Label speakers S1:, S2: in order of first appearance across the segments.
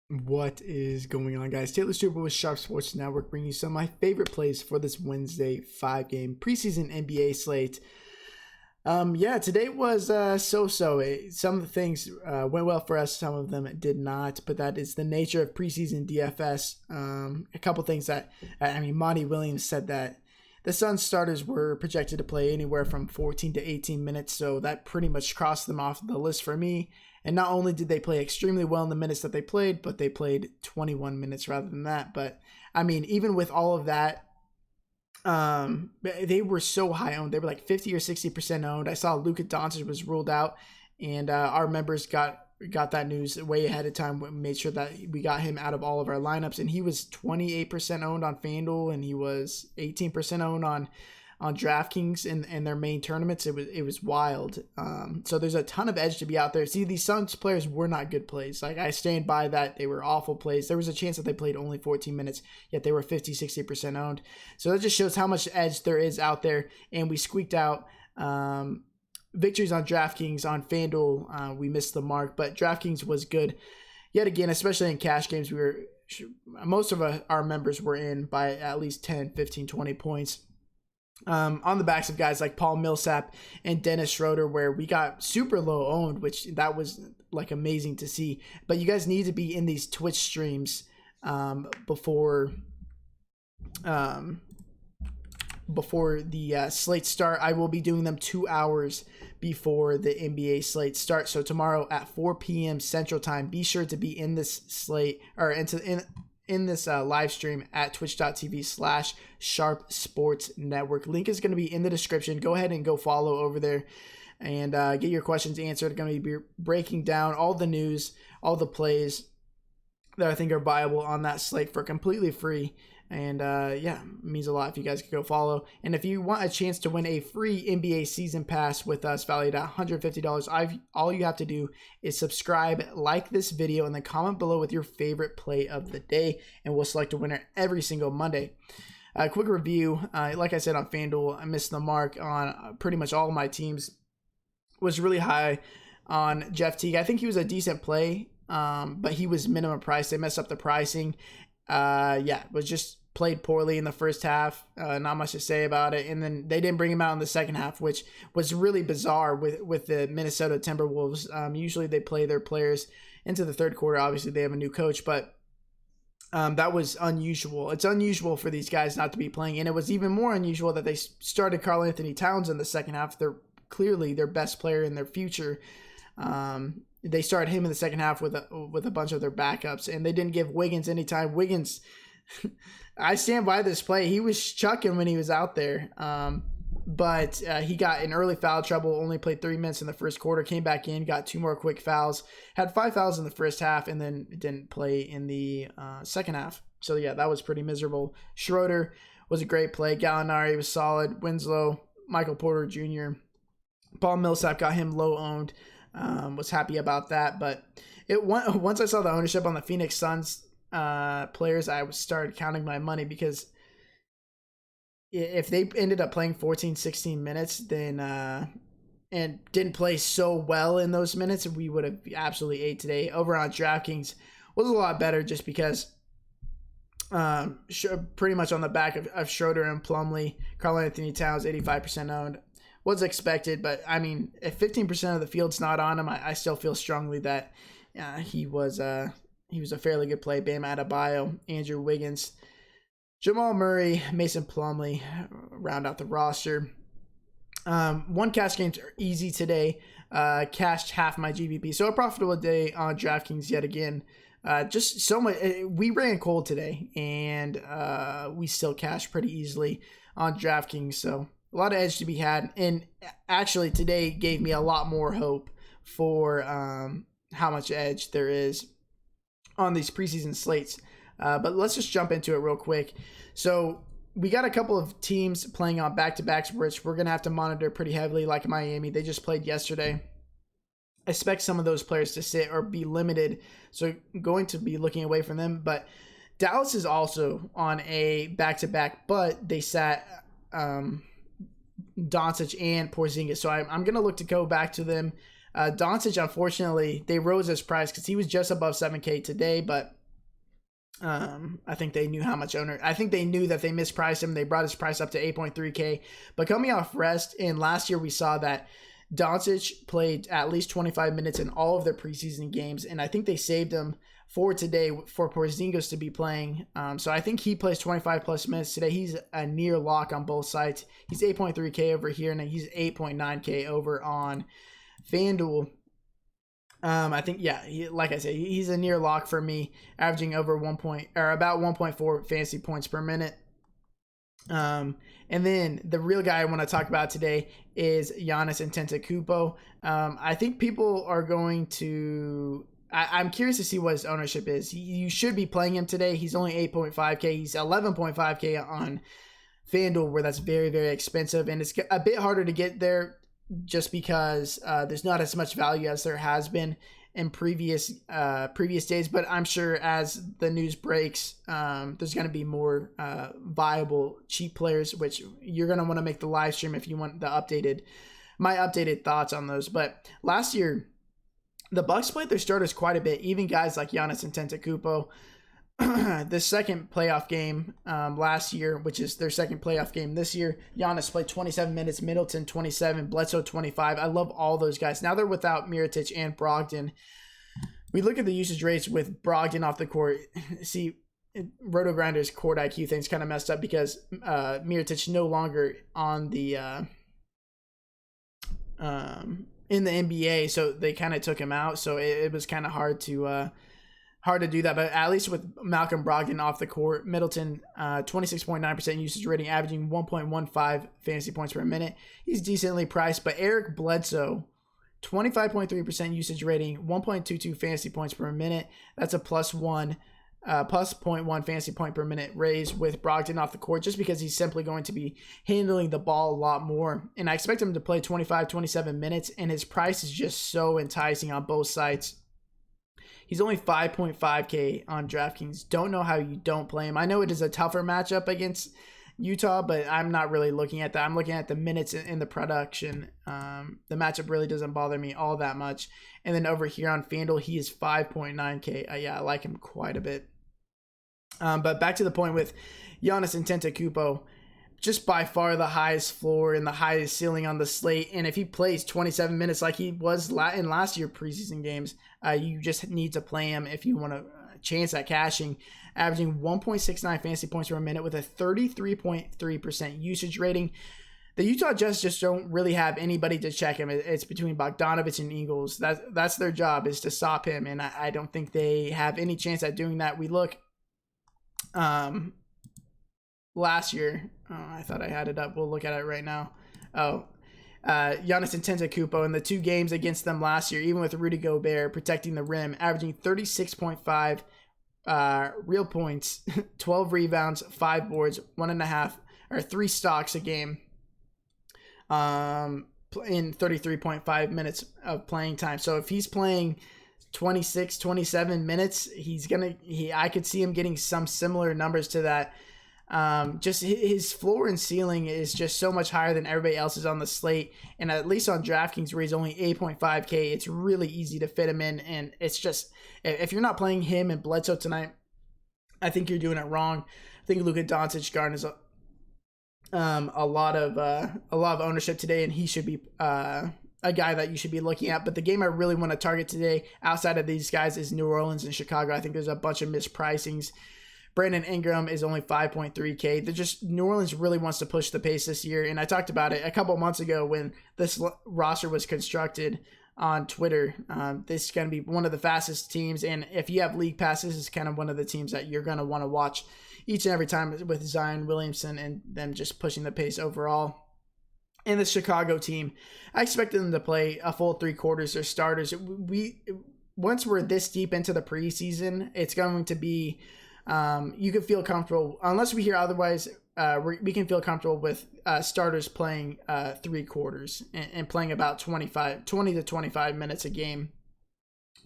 S1: What is going on, guys? Taylor Stewart with Sharp Sports Network bringing you some of my favorite plays for this Wednesday 5-game preseason NBA slate. Today was so-so. Some of the things went well for us, some of them did not, but that is the nature of preseason DFS. A couple things that, Monty Williams said that the Suns starters were projected to play anywhere from 14 to 18 minutes, so that pretty much crossed them off the list for me. And not only did they play extremely well in the minutes that they played, but they played 21 minutes rather than that. But, even with all of that, they were so high owned. They were like 50 or 60% owned. I saw Luka Doncic was ruled out, and our members got that news way ahead of time. We made sure that we got him out of all of our lineups, and he was 28% owned on FanDuel, and he was 18% owned on DraftKings in their main tournaments. It was wild. So there's a ton of edge to be out there. See, these Suns players were not good plays. Like, I stand by that. They were awful plays. There was a chance that they played only 14 minutes, yet they were 50, 60% owned. So that just shows how much edge there is out there. And we squeaked out victories on DraftKings. On FanDuel, we missed the mark, but DraftKings was good yet again, especially in cash games. Most of our members were in by at least 10, 15, 20 points. On the backs of guys like Paul Millsap and Dennis Schroeder, where we got super low owned, which that was like amazing to see. But you guys need to be in these Twitch streams before the slate start. I will be doing them 2 hours before the NBA slate starts. So tomorrow at 4 p.m. Central Time, be sure to be in this slate or in this live stream at twitch.tv/Sharp Sports Network. Link is going to be in the description. Go ahead and go follow over there and get your questions answered. I'm going to be breaking down all the news, all the plays that I think are viable on that slate for completely free. And it means a lot if you guys could go follow. And if you want a chance to win a free NBA season pass with us valued at $150, all you have to do is subscribe, like this video, and then comment below with your favorite play of the day. And we'll select a winner every single Monday. Quick review. Like I said on FanDuel, I missed the mark on pretty much all of my teams. Was really high on Jeff Teague. I think he was a decent play, but he was minimum price. They messed up the pricing. Was just played poorly in the first half. Not much to say about it. And then they didn't bring him out in the second half, which was really bizarre with the Minnesota Timberwolves. Usually they play their players into the third quarter. Obviously they have a new coach, but that was unusual. It's unusual for these guys not to be playing. And it was even more unusual that they started Karl Anthony Towns in the second half. They're clearly their best player in their future. They started him in the second half with a bunch of their backups, and they didn't give Wiggins any time. Wiggins, I stand by this play. He was chucking when he was out there, but he got in early foul trouble, only played 3 minutes in the first quarter, came back in, got 2 more quick fouls, had 5 fouls in the first half, and then didn't play in the second half. So, yeah, that was pretty miserable. Schroeder was a great play. Gallinari was solid. Winslow, Michael Porter Jr., Paul Millsap got him low owned. Was happy about that, but once I saw the ownership on the Phoenix Suns players, I started counting my money, because if they ended up playing 14, 16 minutes, then and didn't play so well in those minutes, we would have absolutely ate today. Over on DraftKings was a lot better, just because pretty much on the back of Schroeder and Plumlee, Karl Anthony Towns 85% owned. Was expected, but if 15% of the field's not on him, I still feel strongly that he was a fairly good play. Bam Adebayo, Andrew Wiggins, Jamal Murray, Mason Plumlee round out the roster. One cash games are easy today. Cashed half my GBP, so a profitable day on DraftKings yet again. Just so much. We ran cold today, and we still cashed pretty easily on DraftKings. So a lot of edge to be had, and actually today gave me a lot more hope for how much edge there is on these preseason slates. But let's just jump into it real quick. So we got a couple of teams playing on back-to-backs, which we're going to have to monitor pretty heavily, like Miami. They just played yesterday. I expect some of those players to sit or be limited, so going to be looking away from them. But Dallas is also on a back-to-back, but they sat Doncic and Porzingis. So I'm going to look to go back to them. Doncic, unfortunately, they rose his price because he was just above 7K today, but I think they knew how much I think they knew that they mispriced him. They brought his price up to 8.3K. But coming off rest, and last year we saw that Doncic played at least 25 minutes in all of their preseason games, and I think they saved him for today for Porzingis to be playing. So I think he plays 25 plus minutes today. He's a near lock on both sides. He's 8.3K over here, and he's 8.9K over on FanDuel. I think, yeah, like I said, he's a near lock for me, averaging over about 1.4 fantasy points per minute. And then the real guy I want to talk about today is Giannis Antetokounmpo. I think people are going to. I'm curious to see what his ownership is. You should be playing him today. He's only 8.5K. He's 11.5K on FanDuel, where that's very, very expensive, and it's a bit harder to get there just because there's not as much value as there has been in previous days. But I'm sure as the news breaks, there's going to be more viable cheap players, which you're going to want to make the live stream if you want my updated thoughts on those. But last year, the Bucks played their starters quite a bit, even guys like Giannis Antetokounmpo. The second playoff game last year, which is their second playoff game this year, Giannis played 27 minutes, Middleton 27, Bledsoe 25. I love all those guys. Now they're without Mirotic and Brogdon. We look at the usage rates with Brogdon off the court. See, Roto Grinder's court IQ thing's kind of messed up because Mirotic no longer on the in the NBA, so they kind of took him out. So it was kind of hard to do that, but at least with Malcolm Brogdon off the court, Middleton, 26.9% usage rating, averaging 1.15 fantasy points per minute. He's decently priced, but Eric Bledsoe, 25.3% usage rating, 1.22 fantasy points per minute. That's a plus 0.1 fantasy point per minute raise with Brogdon off the court, just because he's simply going to be handling the ball a lot more. And I expect him to play 27 minutes, and his price is just so enticing on both sides. He's only 5.5K on DraftKings. Don't know how you don't play him. I know it is a tougher matchup against Utah, but I'm not really looking at that. I'm looking at the minutes in the production. The matchup really doesn't bother me all that much. And then over here on FanDuel, he is 5.9K. Yeah, I like him quite a bit. But back to the point with Giannis Antetokounmpo, just by far the highest floor and the highest ceiling on the slate. And if he plays 27 minutes like he was in last year's preseason games, you just need to play him if you want a chance at cashing. Averaging 1.69 fantasy points per minute with a 33.3% usage rating. The Utah Jazz just don't really have anybody to check him. It's between Bogdanovich and Ingles. That's their job, is to stop him. And I don't think they have any chance at doing that. We look last year. Oh, I thought I had it up. We'll look at it right now. Giannis Antetokounmpo in the two games against them last year, even with Rudy Gobert protecting the rim, averaging 36.5 real points, 12 rebounds, 5 boards, 3 stocks a game, in 33.5 minutes of playing time. So if he's playing 27 minutes, I could see him getting some similar numbers to that. Just his floor and ceiling is just so much higher than everybody else's on the slate. And at least on DraftKings, where he's only 8.5K, it's really easy to fit him in. And it's just, if you're not playing him and Bledsoe tonight, I think you're doing it wrong. I think Luka Doncic garners a lot of ownership today, and he should be a guy that you should be looking at. But the game I really want to target today, outside of these guys, is New Orleans and Chicago. I think there's a bunch of mispricings. Brandon Ingram is only 5.3K. New Orleans really wants to push the pace this year. And I talked about it a couple months ago when this roster was constructed on Twitter. This is going to be one of the fastest teams. And if you have league passes, it's kind of one of the teams that you're going to want to watch each and every time with Zion Williamson and them just pushing the pace overall. And the Chicago team, I expect them to play a full 3 quarters. Their starters. Once we're this deep into the preseason, it's going to be, you can feel comfortable, unless we hear otherwise, we can feel comfortable with starters playing 3 quarters and playing about 20 to 25 minutes a game,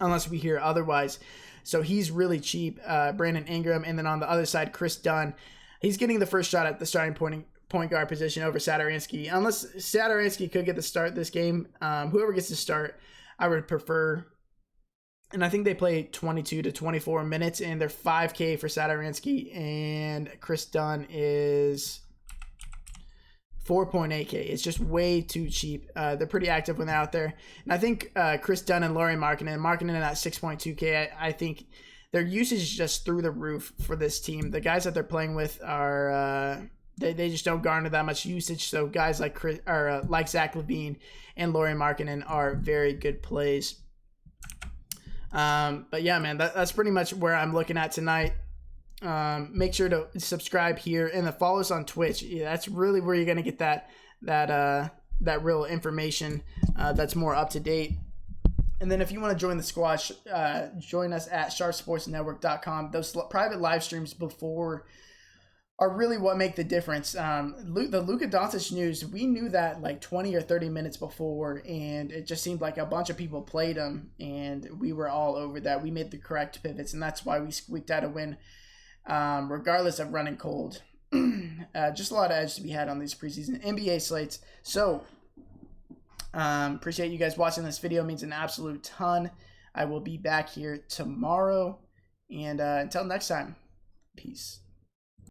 S1: unless we hear otherwise. So he's really cheap, Brandon Ingram. And then on the other side, Chris Dunn, he's getting the first shot at the starting point guard position over Satoransky. Unless Satoransky could get the start this game, whoever gets to start, I would prefer And I think they play 22 to 24 minutes, and they're 5K for Satoransky, and Chris Dunn is 4.8K. It's just way too cheap. They're pretty active when they're out there. And I think Chris Dunn and Lauri Markkanen at 6.2K, I think their usage is just through the roof for this team. The guys that they're playing with are they just don't garner that much usage. So guys like like Zach LaVine and Lauri Markkanen are very good plays. But yeah, man, that's pretty much where I'm looking at tonight. Make sure to subscribe here and follow us on Twitch. Yeah, that's really where you're gonna get that real information that's more up to date. And then if you want to join the squad, join us at sharpsportsnetwork.com. Those private live streams before are really what make the difference. The Luka Doncic news, we knew that like 20 or 30 minutes before, and it just seemed like a bunch of people played him, and we were all over that. We made the correct pivots, and that's why we squeaked out a win, regardless of running cold. Just a lot of edge to be had on these preseason NBA slates. So, appreciate you guys watching this video. It means an absolute ton. I will be back here tomorrow, and until next time, peace.